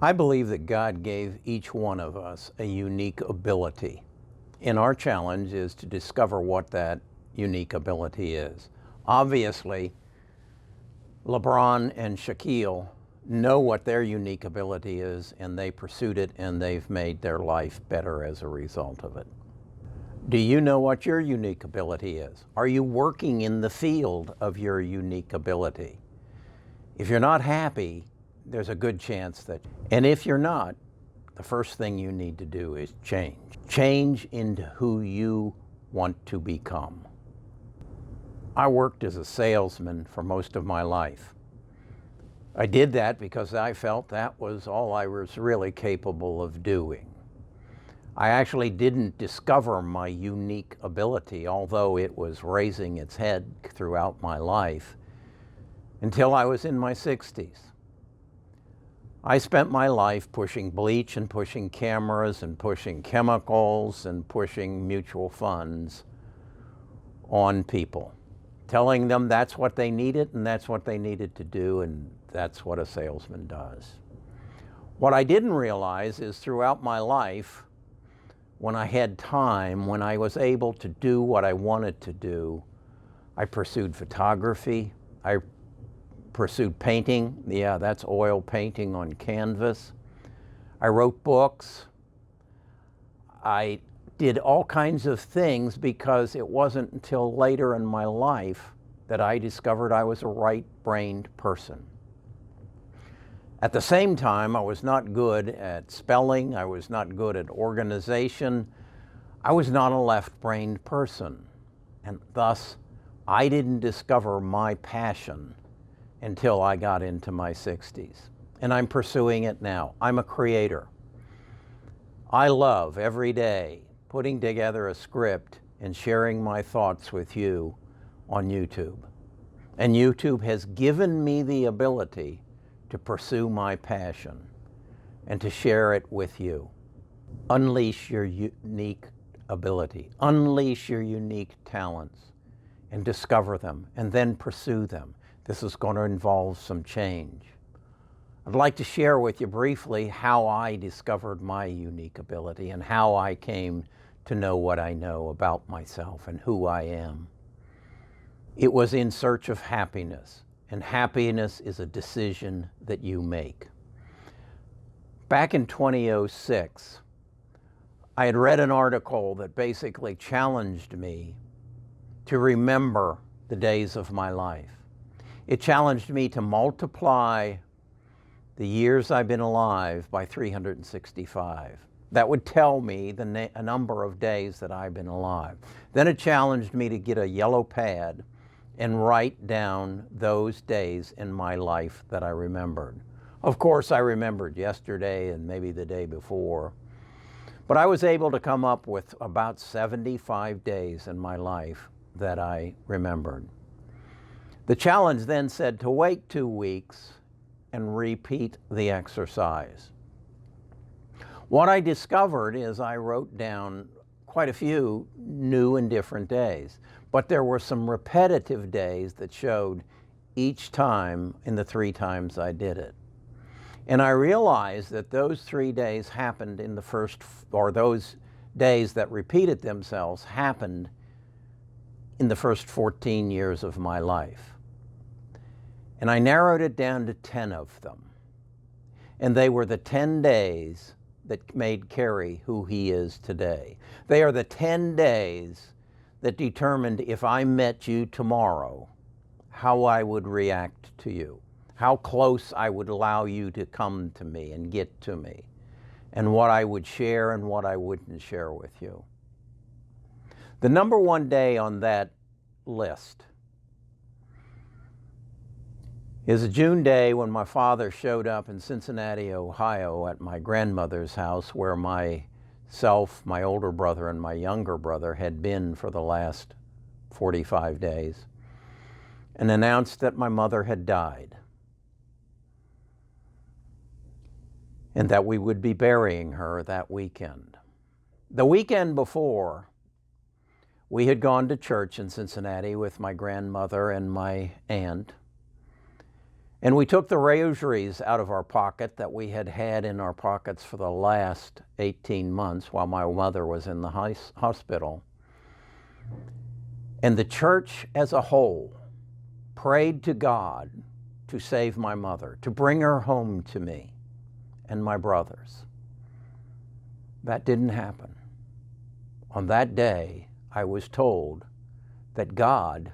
I believe that God gave each one of us a unique ability, and our challenge is to discover what that unique ability is. Obviously, LeBron and Shaquille know what their unique ability is, and they pursued it, and they've made their life better as a result of it. Do you know what your unique ability is? Are you working in the field of your unique ability? If you're not happy, there's a good chance that, and if you're not, the first thing you need to do is change. Change into who you want to become. I worked as a salesman for most of my life. I did that because I felt that was all I was really capable of doing. I actually didn't discover my unique ability, although it was raising its head throughout my life, until I was in my 60s. I spent my life pushing bleach and pushing cameras and pushing chemicals and pushing mutual funds on people, telling them that's what they needed and that's what they needed to do, and that's what a salesman does. What I didn't realize is throughout my life, when I had time, when I was able to do what I wanted to do, I pursued photography, I pursued painting. Yeah, that's oil painting on canvas. I wrote books. I did all kinds of things because it wasn't until later in my life that I discovered I was a right-brained person. At the same time, I was not good at spelling. I was not good at organization. I was not a left-brained person. And thus, I didn't discover my passion until I got into my 60s. And I'm pursuing it now. I'm a creator. I love every day putting together a script and sharing my thoughts with you on YouTube. And YouTube has given me the ability to pursue my passion and to share it with you. Unleash your unique ability, unleash your unique talents and discover them and then pursue them. This is going to involve some change. I'd like to share with you briefly how I discovered my unique ability and how I came to know what I know about myself and who I am. It was in search of happiness. And happiness is a decision that you make. Back in 2006, I had read an article that basically challenged me to remember the days of my life. It challenged me to multiply the years I've been alive by 365. That would tell me a number of days that I've been alive. Then it challenged me to get a yellow pad and write down those days in my life that I remembered. Of course, I remembered yesterday and maybe the day before, but I was able to come up with about 75 days in my life that I remembered. The challenge then said to wait 2 weeks and repeat the exercise. What I discovered is I wrote down quite a few new and different days, but there were some repetitive days that showed each time in the 3 times I did it. And I realized that those 3 days happened in the first, or those days that repeated themselves happened in the first 14 years of my life. And I narrowed it down to 10 of them. And they were the 10 days that made Kerry who he is today. They are the 10 days that determined if I met you tomorrow, how I would react to you, how close I would allow you to come to me and get to me, and what I would share and what I wouldn't share with you. The number 1 day on that list is a June day when my father showed up in Cincinnati, Ohio at my grandmother's house where myself, my older brother, and my younger brother had been for the last 45 days, and announced that my mother had died and that we would be burying her that weekend. The weekend before, we had gone to church in Cincinnati with my grandmother and my aunt, And we took the rosaries out of our pocket that we had had in our pockets for the last 18 months while my mother was in the hospital. And the church as a whole prayed to God to save my mother, to bring her home to me and my brothers. That didn't happen. On that day, I was told that God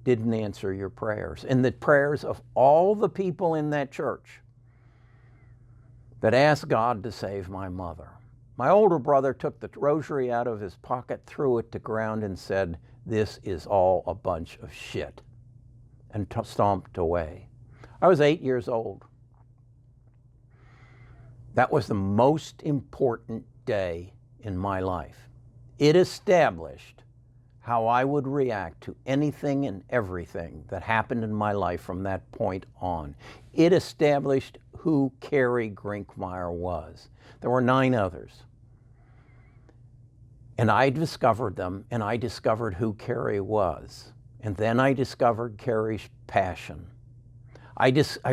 didn't answer your prayers, and the prayers of all the people in that church that asked God to save my mother. My older brother took the rosary out of his pocket, threw it to ground, and said, "This is all a bunch of shit," and stomped away. I was 8 years old. That was the most important day in my life. It established how I would react to anything and everything that happened in my life from that point on. It established who Carrie Grinkmeyer was. There were 9 others. And I discovered them, and I discovered who Carrie was. And then I discovered Carrie's passion. I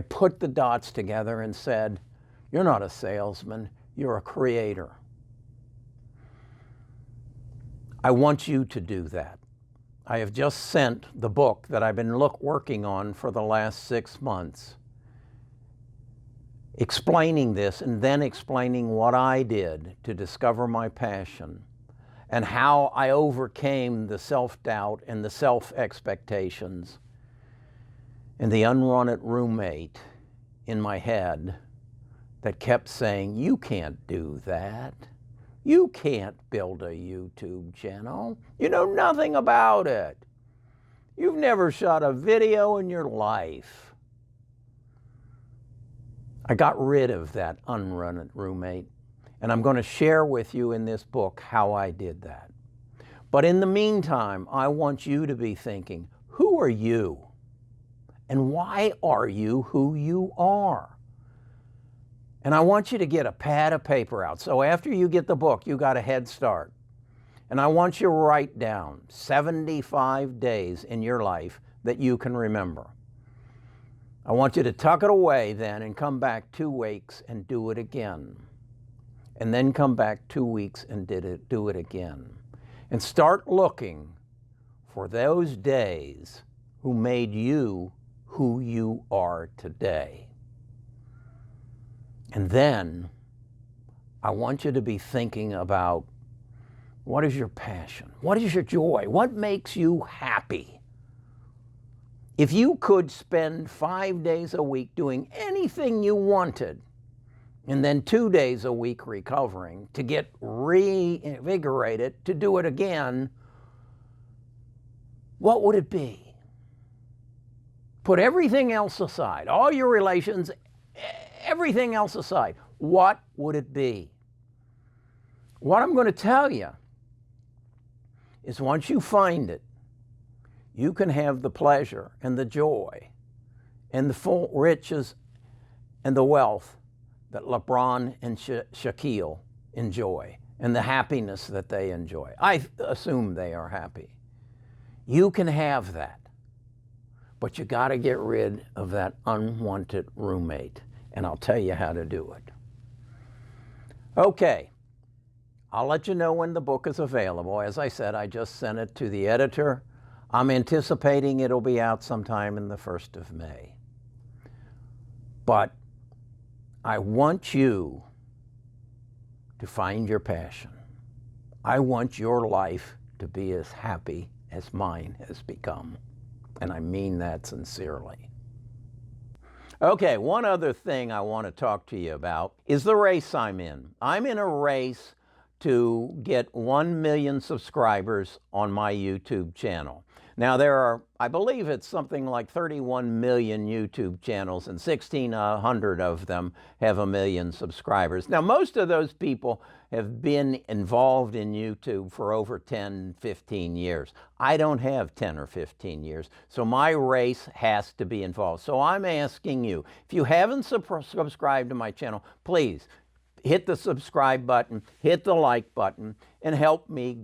put the dots together and said, "You're not a salesman, you're a creator." I want you to do that. I have just sent the book that I've been working on for the last 6 months, explaining this and then explaining what I did to discover my passion and how I overcame the self-doubt and the self-expectations and the unwanted roommate in my head that kept saying, "You can't do that. You can't build a YouTube channel. You know nothing about it. You've never shot a video in your life." I got rid of that unwanted roommate, and I'm going to share with you in this book how I did that. But in the meantime, I want you to be thinking, who are you? And why are you who you are? And I want you to get a pad of paper out. So after you get the book, you got a head start. And I want you to write down 75 days in your life that you can remember. I want you to tuck it away then and come back 2 weeks and do it again. And then come back 2 weeks and do it again. And start looking for those days who made you who you are today. And then I want you to be thinking about, what is your passion? What is your joy? What makes you happy? If you could spend 5 days a week doing anything you wanted, and then 2 days a week recovering to get reinvigorated to do it again, what would it be? Put everything else aside, all your relations, everything else aside, what would it be? What I'm going to tell you is once you find it, you can have the pleasure and the joy and the full riches and the wealth that LeBron and Shaquille enjoy and the happiness that they enjoy. I assume they are happy. You can have that, but you got to get rid of that unwanted roommate. And I'll tell you how to do it. Okay, I'll let you know when the book is available. As I said, I just sent it to the editor. I'm anticipating it'll be out sometime in the 1st of May. But I want you to find your passion. I want your life to be as happy as mine has become. And I mean that sincerely. Okay, one other thing I want to talk to you about is the race I'm in. I'm in a race to get 1 million subscribers on my YouTube channel. Now there are, I believe it's something like 31 million YouTube channels, and 1,600 of them have 1 million subscribers. Now most of those people have been involved in YouTube for over 10, 15 years. I don't have 10 or 15 years, so my race has to be involved. So I'm asking you, if you haven't subscribed to my channel, please hit the subscribe button, hit the like button, and help me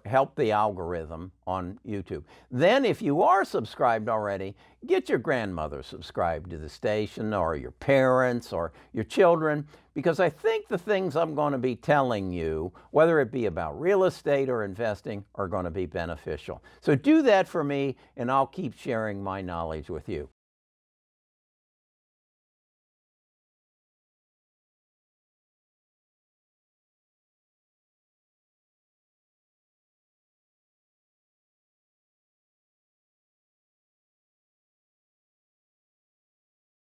help the algorithm on YouTube. Then if you are subscribed already, get your grandmother subscribed to the station, or your parents or your children, because I think the things I'm going to be telling you, whether it be about real estate or investing, are going to be beneficial. So do that for me, and I'll keep sharing my knowledge with you.